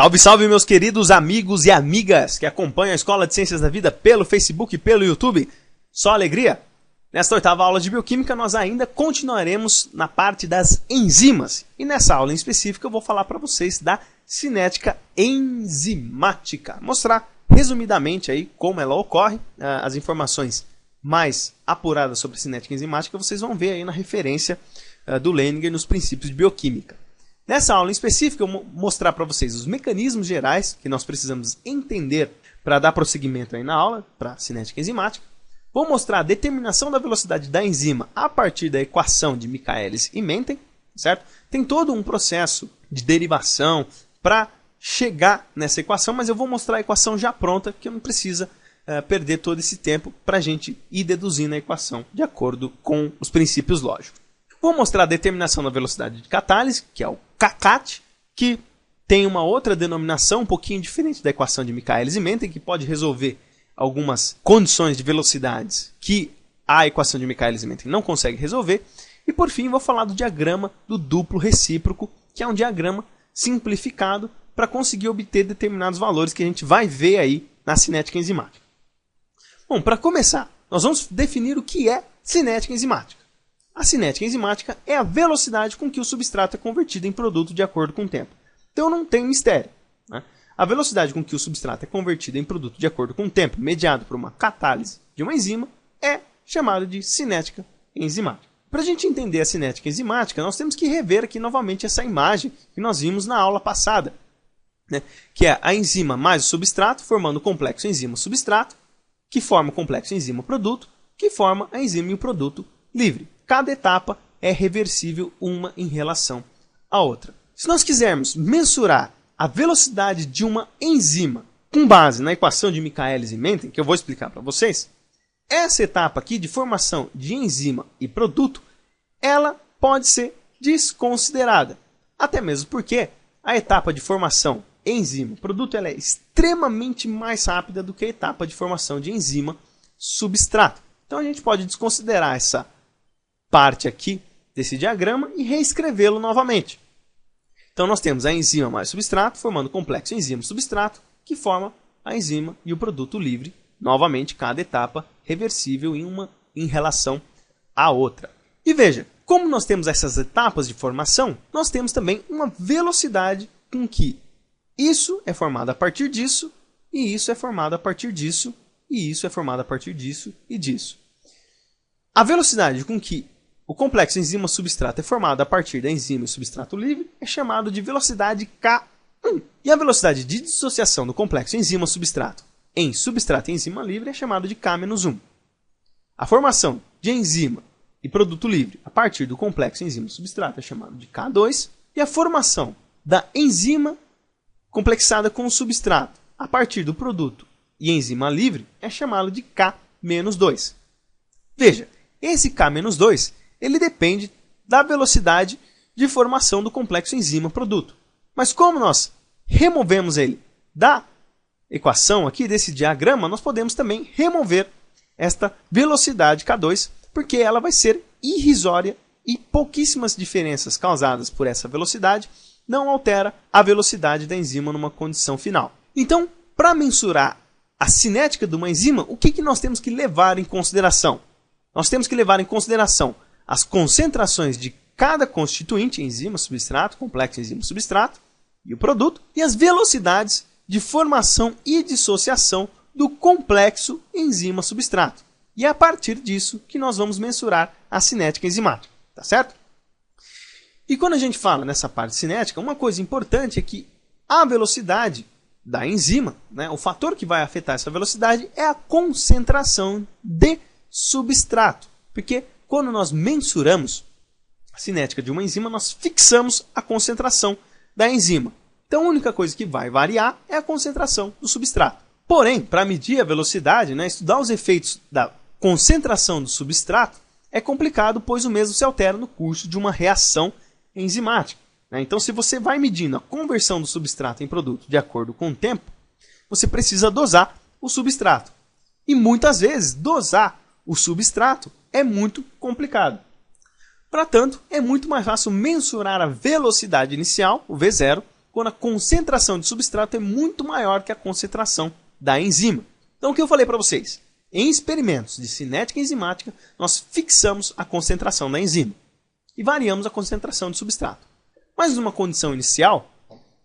Salve, salve, meus queridos amigos e amigas que acompanham a Escola de Ciências da Vida pelo Facebook e pelo YouTube. Só alegria? Nesta oitava aula de Bioquímica, nós ainda continuaremos na parte das enzimas. E nessa aula em específico, eu vou falar para vocês da cinética enzimática. Mostrar resumidamente aí como ela ocorre. As informações mais apuradas sobre cinética enzimática vocês vão ver aí na referência do Leininger nos princípios de bioquímica. Nessa aula em específico, eu vou mostrar para vocês os mecanismos gerais que nós precisamos entender para dar prosseguimento aí na aula, para cinética enzimática. Vou mostrar a determinação da velocidade da enzima a partir da equação de Michaelis e Menten, certo? Tem todo um processo de derivação para chegar nessa equação, mas eu vou mostrar a equação já pronta, que não precisa perder todo esse tempo para a gente ir deduzindo a equação de acordo com os princípios lógicos. Vou mostrar a determinação da velocidade de catálise, que é o kcat, que tem uma outra denominação um pouquinho diferente da equação de Michaelis e Menten, que pode resolver algumas condições de velocidades que a equação de Michaelis e Menten não consegue resolver. E por fim, vou falar do diagrama do duplo recíproco, que é um diagrama simplificado para conseguir obter determinados valores que a gente vai ver aí na cinética enzimática. Bom, para começar, nós vamos definir o que é cinética enzimática. A cinética enzimática é a velocidade com que o substrato é convertido em produto de acordo com o tempo. Então não tem mistério, né? A velocidade com que o substrato é convertido em produto de acordo com o tempo, mediado por uma catálise de uma enzima, é chamada de cinética enzimática. Para a gente entender a cinética enzimática, nós temos que rever aqui novamente essa imagem que nós vimos na aula passada, né? Que é a enzima mais o substrato, formando o complexo enzima-substrato, que forma o complexo enzima-produto, que forma a enzima e o produto livre. Cada etapa é reversível uma em relação à outra. Se nós quisermos mensurar a velocidade de uma enzima com base na equação de Michaelis e Menten, que eu vou explicar para vocês, essa etapa aqui de formação de enzima e produto, ela pode ser desconsiderada. Até mesmo porque a etapa de formação enzima-produto ela é extremamente mais rápida do que a etapa de formação de enzima-substrato. Então a gente pode desconsiderar essa parte aqui desse diagrama e reescrevê-lo novamente. Então nós temos a enzima mais substrato, formando o complexo enzima-substrato, que forma a enzima e o produto livre. Novamente, cada etapa reversível em relação à outra. E veja, como nós temos essas etapas de formação, nós temos também uma velocidade com que isso é formado a partir disso, e isso é formado a partir disso, e isso é formado a partir disso e disso. A velocidade com que o complexo enzima-substrato é formado a partir da enzima e substrato livre é chamado de velocidade K1. E a velocidade de dissociação do complexo enzima-substrato em substrato e enzima livre é chamado de K-1. A formação de enzima e produto livre a partir do complexo enzima-substrato é chamado de K2. E a formação da enzima complexada com o substrato a partir do produto e enzima livre é chamado de K-2. Veja, esse K-2 ele depende da velocidade de formação do complexo enzima-produto. Mas como nós removemos ele da equação aqui, desse diagrama, nós podemos também remover esta velocidade K2, porque ela vai ser irrisória e pouquíssimas diferenças causadas por essa velocidade não altera a velocidade da enzima numa condição final. Então, para mensurar a cinética de uma enzima, o que nós temos que levar em consideração? Nós temos que levar em consideração as concentrações de cada constituinte, enzima, substrato, complexo enzima, substrato, e o produto, e as velocidades de formação e dissociação do complexo enzima, substrato. E é a partir disso que nós vamos mensurar a cinética enzimática, tá certo? E quando a gente fala nessa parte cinética, uma coisa importante é que a velocidade da enzima, né, o fator que vai afetar essa velocidade é a concentração de substrato, porque quando nós mensuramos a cinética de uma enzima, nós fixamos a concentração da enzima. Então, a única coisa que vai variar é a concentração do substrato. Porém, para medir a velocidade, né, estudar os efeitos da concentração do substrato é complicado, pois o mesmo se altera no curso de uma reação enzimática, né? Então, se você vai medindo a conversão do substrato em produto de acordo com o tempo, você precisa dosar o substrato. E muitas vezes, dosar o substrato é muito complicado. Para tanto, é muito mais fácil mensurar a velocidade inicial, o V0, quando a concentração de substrato é muito maior que a concentração da enzima. Então, o que eu falei para vocês? Em experimentos de cinética enzimática, nós fixamos a concentração da enzima e variamos a concentração de substrato. Mas numa condição inicial,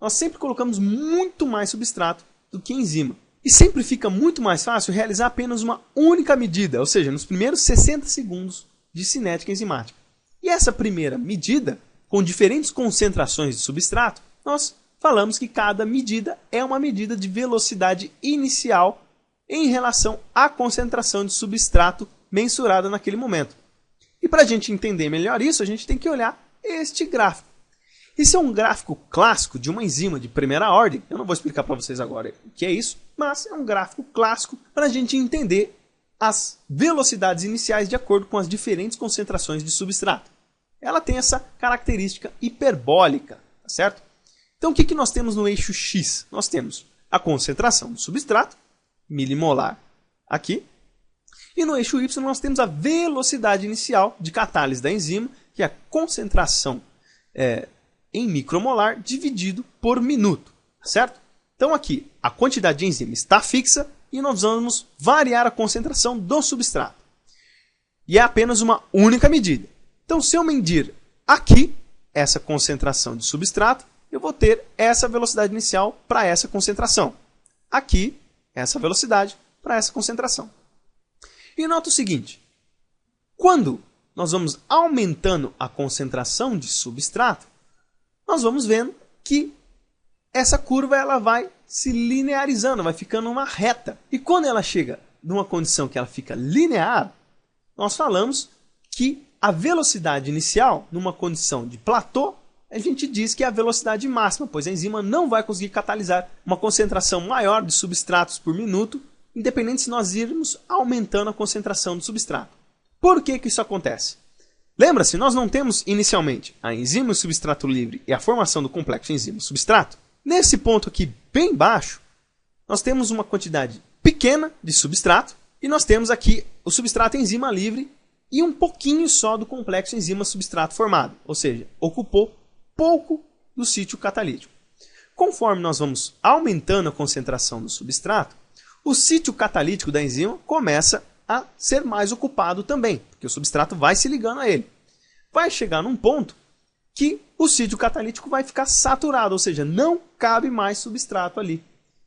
nós sempre colocamos muito mais substrato do que enzima. E sempre fica muito mais fácil realizar apenas uma única medida, ou seja, nos primeiros 60 segundos de cinética enzimática. E essa primeira medida, com diferentes concentrações de substrato, nós falamos que cada medida é uma medida de velocidade inicial em relação à concentração de substrato mensurada naquele momento. E para a gente entender melhor isso, a gente tem que olhar este gráfico. Isso é um gráfico clássico de uma enzima de primeira ordem. Eu não vou explicar para vocês agora o que é isso, mas é um gráfico clássico para a gente entender as velocidades iniciais de acordo com as diferentes concentrações de substrato. Ela tem essa característica hiperbólica, tá certo? Então o que nós temos no eixo X? Nós temos a concentração do substrato, milimolar aqui, e no eixo Y nós temos a velocidade inicial de catálise da enzima, que é a concentração em micromolar dividido por minuto, certo? Então aqui a quantidade de enzima está fixa e nós vamos variar a concentração do substrato. E é apenas uma única medida. Então se eu medir aqui essa concentração de substrato, eu vou ter essa velocidade inicial para essa concentração. Aqui, essa velocidade para essa concentração. E nota o seguinte, quando nós vamos aumentando a concentração de substrato, nós vamos vendo que essa curva ela vai se linearizando, vai ficando uma reta. E quando ela chega numa condição que ela fica linear, nós falamos que a velocidade inicial, numa condição de platô, a gente diz que é a velocidade máxima, pois a enzima não vai conseguir catalisar uma concentração maior de substratos por minuto, independente se nós irmos aumentando a concentração do substrato. Por que isso acontece? Lembra-se, nós não temos inicialmente a enzima e o substrato livre e a formação do complexo enzima-substrato? Nesse ponto aqui bem baixo, nós temos uma quantidade pequena de substrato e nós temos aqui o substrato enzima livre e um pouquinho só do complexo enzima-substrato formado, ou seja, ocupou pouco do sítio catalítico. Conforme nós vamos aumentando a concentração do substrato, o sítio catalítico da enzima começa a ser mais ocupado também, porque o substrato vai se ligando a ele. Vai chegar num ponto que o sítio catalítico vai ficar saturado, ou seja, não cabe mais substrato ali.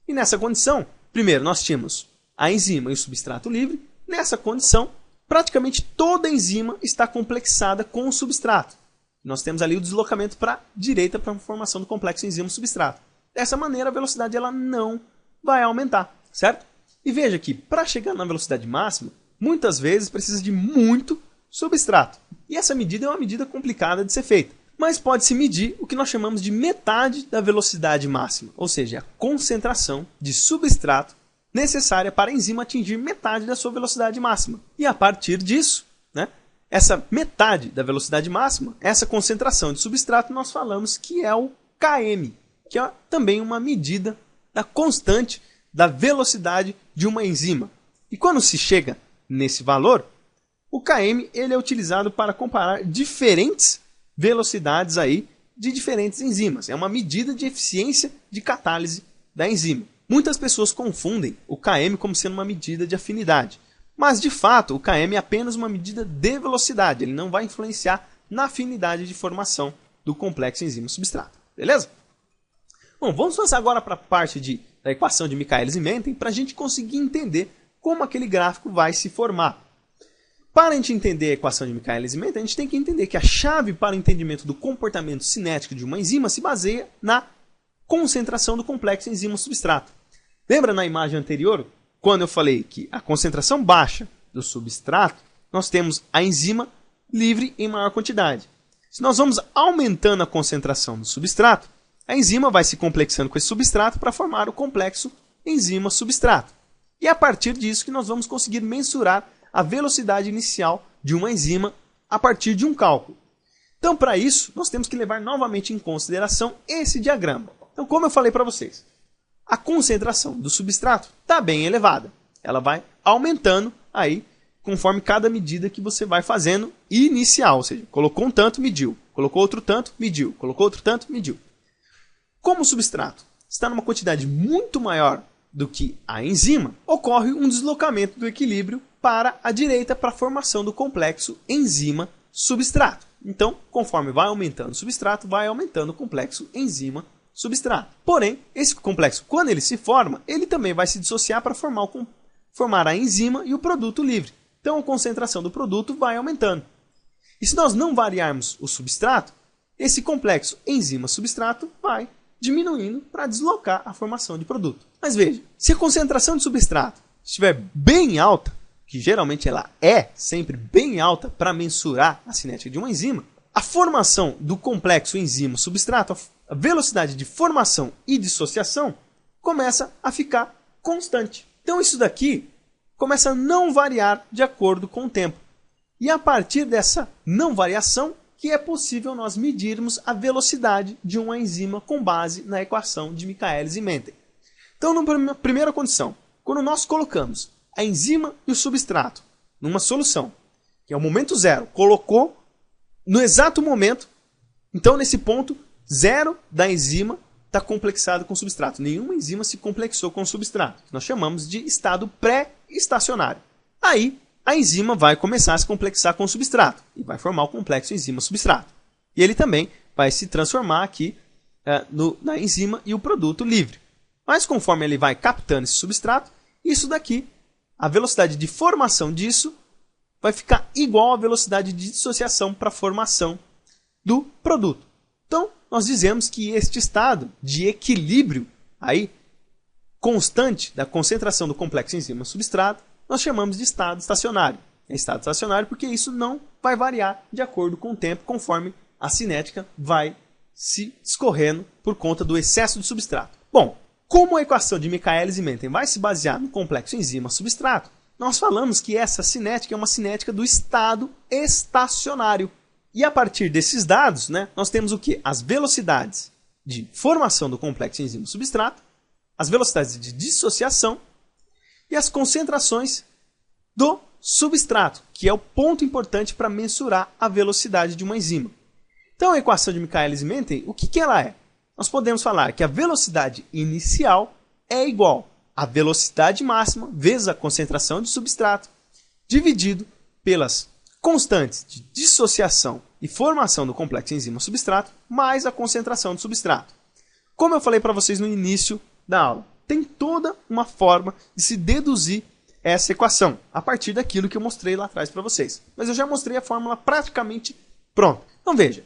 E nessa condição, primeiro nós tínhamos a enzima e o substrato livre. Nessa condição, praticamente toda a enzima está complexada com o substrato. Nós temos ali o deslocamento para a direita para a formação do complexo enzima-substrato. Dessa maneira, a velocidade ela não vai aumentar, certo? E veja que, para chegar na velocidade máxima, muitas vezes precisa de muito substrato. E essa medida é uma medida complicada de ser feita. Mas pode-se medir o que nós chamamos de metade da velocidade máxima, ou seja, a concentração de substrato necessária para a enzima atingir metade da sua velocidade máxima. E a partir disso, essa metade da velocidade máxima, essa concentração de substrato, nós falamos que é o Km, que é também uma medida da constante da velocidade de uma enzima. E quando se chega nesse valor, o Km ele é utilizado para comparar diferentes velocidades aí de diferentes enzimas. É uma medida de eficiência de catálise da enzima. Muitas pessoas confundem o Km como sendo uma medida de afinidade. Mas, de fato, o Km é apenas uma medida de velocidade. Ele não vai influenciar na afinidade de formação do complexo enzima-substrato. Beleza? Bom, vamos passar agora para a parte da equação de Michaelis e Menten para a gente conseguir entender como aquele gráfico vai se formar. Para a gente entender a equação de Michaelis e Menten, a gente tem que entender que a chave para o entendimento do comportamento cinético de uma enzima se baseia na concentração do complexo enzima-substrato. Lembra na imagem anterior? Quando eu falei que a concentração baixa do substrato, nós temos a enzima livre em maior quantidade. Se nós vamos aumentando a concentração do substrato, a enzima vai se complexando com esse substrato para formar o complexo enzima-substrato. E é a partir disso que nós vamos conseguir mensurar a velocidade inicial de uma enzima a partir de um cálculo. Então, para isso, nós temos que levar novamente em consideração esse diagrama. Então, como eu falei para vocês, a concentração do substrato está bem elevada. Ela vai aumentando aí conforme cada medida que você vai fazendo inicial. Ou seja, colocou um tanto, mediu. Colocou outro tanto, mediu. Colocou outro tanto, mediu. Como o substrato está numa quantidade muito maior do que a enzima, ocorre um deslocamento do equilíbrio para a direita para a formação do complexo enzima-substrato. Então, conforme vai aumentando o substrato, vai aumentando o complexo enzima-substrato. Porém, esse complexo, quando ele se forma, ele também vai se dissociar para formar a enzima e o produto livre. Então, a concentração do produto vai aumentando. E se nós não variarmos o substrato, esse complexo enzima-substrato vai diminuindo para deslocar a formação de produto. Mas veja, se a concentração de substrato estiver bem alta, que geralmente ela é sempre bem alta para mensurar a cinética de uma enzima, a formação do complexo enzima-substrato, a velocidade de formação e dissociação, começa a ficar constante. Então isso daqui começa a não variar de acordo com o tempo. E a partir dessa não variação, que é possível nós medirmos a velocidade de uma enzima com base na equação de Michaelis e Menten. Então, na primeira condição, quando nós colocamos a enzima e o substrato numa solução, que é o momento zero, colocou no exato momento, então nesse ponto, zero da enzima está complexado com o substrato. Nenhuma enzima se complexou com o substrato. Nós chamamos de estado pré-estacionário. Aí, a enzima vai começar a se complexar com o substrato e vai formar o complexo enzima-substrato. E ele também vai se transformar aqui na enzima e o produto livre. Mas conforme ele vai captando esse substrato, isso daqui, a velocidade de formação disso vai ficar igual à velocidade de dissociação para a formação do produto. Então, nós dizemos que este estado de equilíbrio aí, constante da concentração do complexo enzima-substrato, nós chamamos de estado estacionário. É estado estacionário porque isso não vai variar de acordo com o tempo, conforme a cinética vai se escorrendo por conta do excesso de substrato. Bom, como a equação de Michaelis e Menten vai se basear no complexo enzima-substrato, nós falamos que essa cinética é uma cinética do estado estacionário. E a partir desses dados, nós temos o quê? As velocidades de formação do complexo enzima-substrato, as velocidades de dissociação e as concentrações do substrato, que é o ponto importante para mensurar a velocidade de uma enzima. Então, a equação de Michaelis e Menten, o que ela é? Nós podemos falar que a velocidade inicial é igual à velocidade máxima vezes a concentração de substrato, dividido pelas constantes de dissociação e formação do complexo enzima-substrato, mais a concentração de substrato. Como eu falei para vocês no início da aula, tem toda uma forma de se deduzir essa equação, a partir daquilo que eu mostrei lá atrás para vocês. Mas eu já mostrei a fórmula praticamente pronta. Então veja,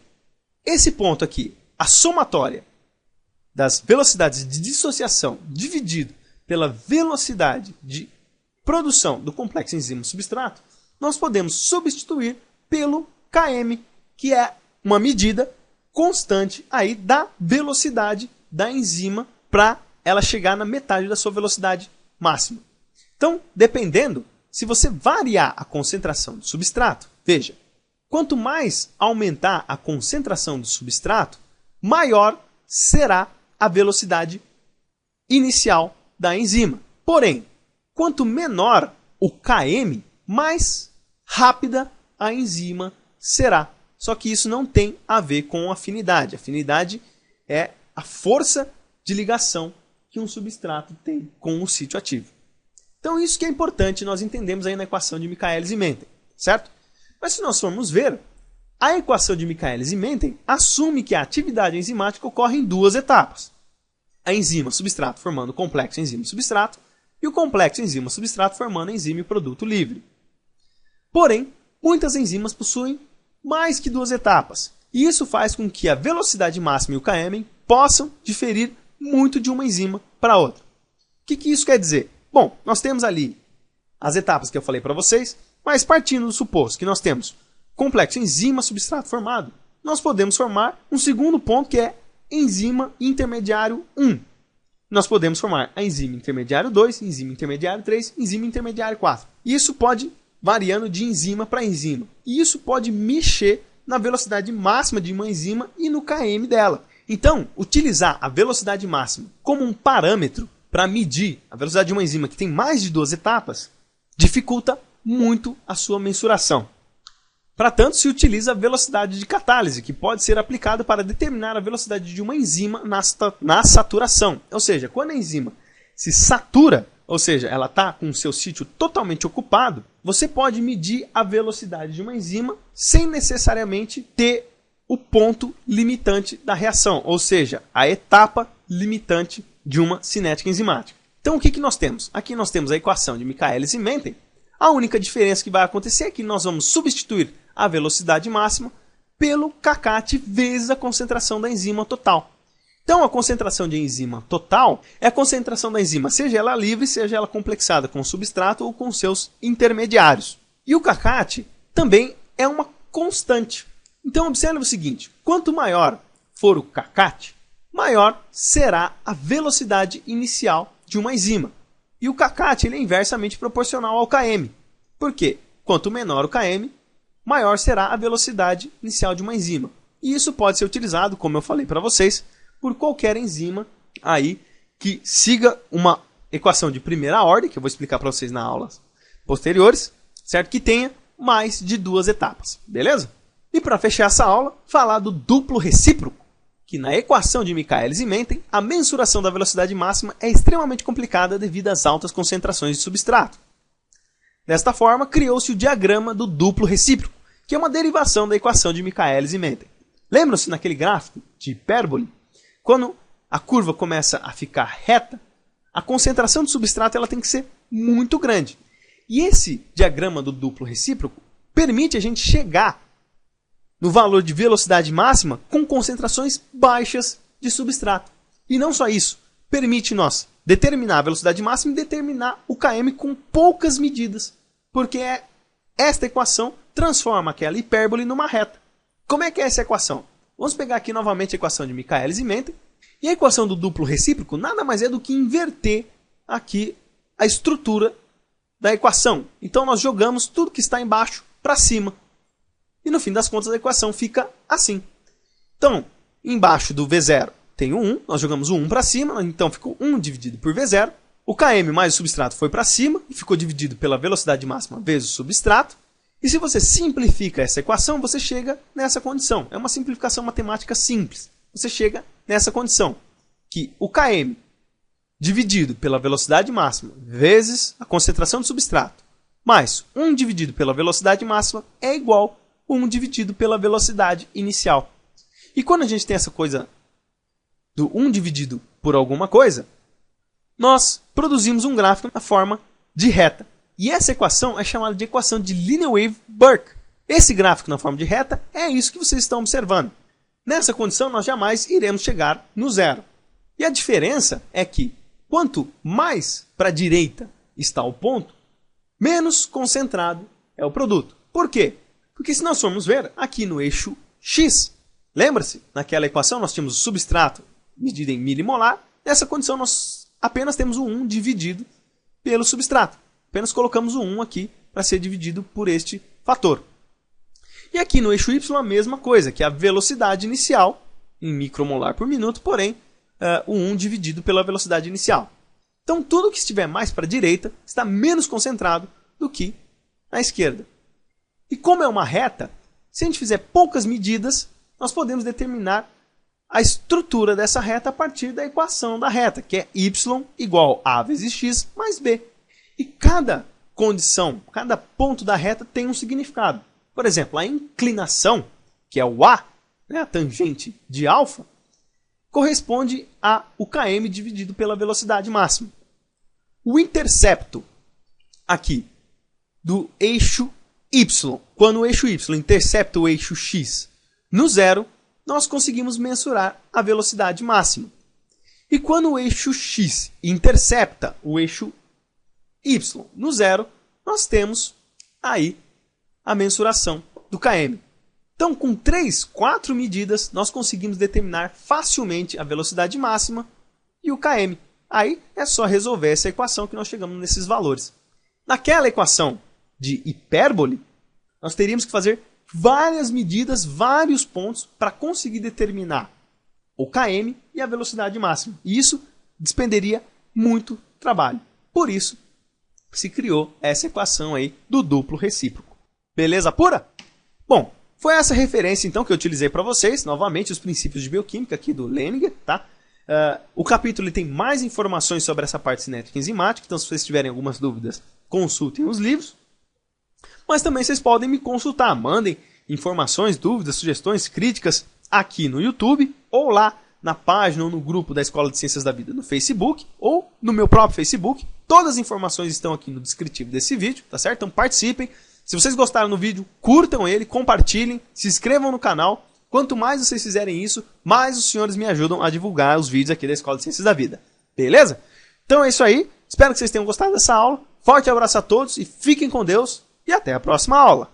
esse ponto aqui, a somatória das velocidades de dissociação dividido pela velocidade de produção do complexo enzima-substrato, nós podemos substituir pelo Km, que é uma medida constante aí da velocidade da enzima para ela chegar na metade da sua velocidade máxima. Então, dependendo, se você variar a concentração do substrato, veja, quanto mais aumentar a concentração do substrato, maior será a velocidade inicial da enzima. Porém, quanto menor o Km, mais rápida a enzima será. Só que isso não tem a ver com afinidade. Afinidade é a força de ligação que um substrato tem com o sítio ativo. Então isso que é importante nós entendemos aí na equação de Michaelis e Menten, certo? Mas se nós formos ver, a equação de Michaelis e Menten assume que a atividade enzimática ocorre em duas etapas. A enzima-substrato formando o complexo enzima-substrato e o complexo enzima-substrato formando a enzima e o produto livre. Porém, muitas enzimas possuem mais que duas etapas, e isso faz com que a velocidade máxima e o Km possam diferir muito de uma enzima para outra. O que isso quer dizer? Bom, nós temos ali as etapas que eu falei para vocês, mas partindo do suposto que nós temos complexo enzima-substrato formado, nós podemos formar um segundo ponto que é enzima intermediário 1. Nós podemos formar a enzima intermediário 2, enzima intermediário 3, enzima intermediário 4. E isso pode variando de enzima para enzima. E isso pode mexer na velocidade máxima de uma enzima e no Km dela. Então, utilizar a velocidade máxima como um parâmetro para medir a velocidade de uma enzima que tem mais de duas etapas dificulta muito a sua mensuração. Para tanto, se utiliza a velocidade de catálise, que pode ser aplicada para determinar a velocidade de uma enzima na saturação. Ou seja, quando a enzima se satura, ou seja, ela está com o seu sítio totalmente ocupado, você pode medir a velocidade de uma enzima sem necessariamente ter o ponto limitante da reação, ou seja, a etapa limitante de uma cinética enzimática. Então, o que nós temos? Aqui nós temos a equação de Michaelis e Menten. A única diferença que vai acontecer é que nós vamos substituir a velocidade máxima pelo kcat vezes a concentração da enzima total. Então, a concentração de enzima total é a concentração da enzima, seja ela livre, seja ela complexada com o substrato ou com seus intermediários. E o kcat também é uma constante. Então, observe o seguinte, quanto maior for o kcat, maior será a velocidade inicial de uma enzima. E o kcat ele é inversamente proporcional ao Km. Por quê? Quanto menor o Km, maior será a velocidade inicial de uma enzima. E isso pode ser utilizado, como eu falei para vocês, por qualquer enzima aí que siga uma equação de primeira ordem, que eu vou explicar para vocês nas aulas posteriores, certo? Que tenha mais de 2 etapas, beleza? E para fechar essa aula, falar do duplo recíproco, que na equação de Michaelis e Menten, a mensuração da velocidade máxima é extremamente complicada devido às altas concentrações de substrato. Desta forma, criou-se o diagrama do duplo recíproco, que é uma derivação da equação de Michaelis e Menten. Lembram-se naquele gráfico de hipérbole? Quando a curva começa a ficar reta, a concentração de substrato ela tem que ser muito grande. E esse diagrama do duplo recíproco permite a gente chegar no valor de velocidade máxima com concentrações baixas de substrato. E não só isso, permite nós determinar a velocidade máxima e determinar o Km com poucas medidas, porque esta equação transforma aquela hipérbole numa reta. Como é que é essa equação? Vamos pegar aqui novamente a equação de Michaelis e Menten. E a equação do duplo recíproco nada mais é do que inverter aqui a estrutura da equação. Então nós jogamos tudo que está embaixo para cima. E no fim das contas a equação fica assim. Então, embaixo do V0 tem o 1, nós jogamos o 1 para cima, então ficou 1 dividido por V0. O Km mais o substrato foi para cima e ficou dividido pela velocidade máxima vezes o substrato. E se você simplifica essa equação, você chega nessa condição. É uma simplificação matemática simples. Você chega nessa condição, que o Km dividido pela velocidade máxima vezes a concentração do substrato, mais 1 dividido pela velocidade máxima é igual a 1 dividido pela velocidade inicial. E quando a gente tem essa coisa do 1 dividido por alguma coisa, nós produzimos um gráfico na forma de reta. E essa equação é chamada de equação de Linear Wave-Burke. Esse gráfico na forma de reta é isso que vocês estão observando. Nessa condição, nós jamais iremos chegar no zero. E a diferença é que, quanto mais para a direita está o ponto, menos concentrado é o produto. Por quê? Porque se nós formos ver aqui no eixo X, lembra-se? Naquela equação nós tínhamos o substrato medido em milimolar. Nessa condição nós apenas temos o 1 dividido pelo substrato. Apenas colocamos o 1 aqui para ser dividido por este fator. E aqui no eixo Y a mesma coisa, que é a velocidade inicial em micromolar por minuto, porém o 1 dividido pela velocidade inicial. Então tudo que estiver mais para a direita está menos concentrado do que à esquerda. E como é uma reta, se a gente fizer poucas medidas, nós podemos determinar a estrutura dessa reta a partir da equação da reta, que é y igual a vezes x mais b. E cada condição, cada ponto da reta tem um significado. Por exemplo, a inclinação, que é o A, né, a tangente de alfa, corresponde a o Km dividido pela velocidade máxima. O intercepto aqui do eixo Y, quando o eixo Y intercepta o eixo X no zero, nós conseguimos mensurar a velocidade máxima. E quando o eixo X intercepta o eixo Y no zero, nós temos aí a mensuração do Km. Então, com 3, 4 medidas, nós conseguimos determinar facilmente a velocidade máxima e o Km. Aí é só resolver essa equação que nós chegamos nesses valores. Naquela equação de hipérbole, nós teríamos que fazer várias medidas, vários pontos, para conseguir determinar o Km e a velocidade máxima. E isso despenderia muito trabalho. Por isso, se criou essa equação aí do duplo recíproco. Beleza pura? Bom, foi essa referência então que eu utilizei para vocês, novamente os princípios de bioquímica aqui do Leninger, tá? O capítulo ele tem mais informações sobre essa parte cinética e enzimática, então se vocês tiverem algumas dúvidas, consultem os livros. Mas também vocês podem me consultar, mandem informações, dúvidas, sugestões, críticas aqui no YouTube ou lá na página ou no grupo da Escola de Ciências da Vida no Facebook ou no meu próprio Facebook. Todas as informações estão aqui no descritivo desse vídeo, tá certo? Então participem. Se vocês gostaram do vídeo, curtam ele, compartilhem, se inscrevam no canal. Quanto mais vocês fizerem isso, mais os senhores me ajudam a divulgar os vídeos aqui da Escola de Ciências da Vida. Beleza? Então é isso aí. Espero que vocês tenham gostado dessa aula. Forte abraço a todos e fiquem com Deus. E até a próxima aula.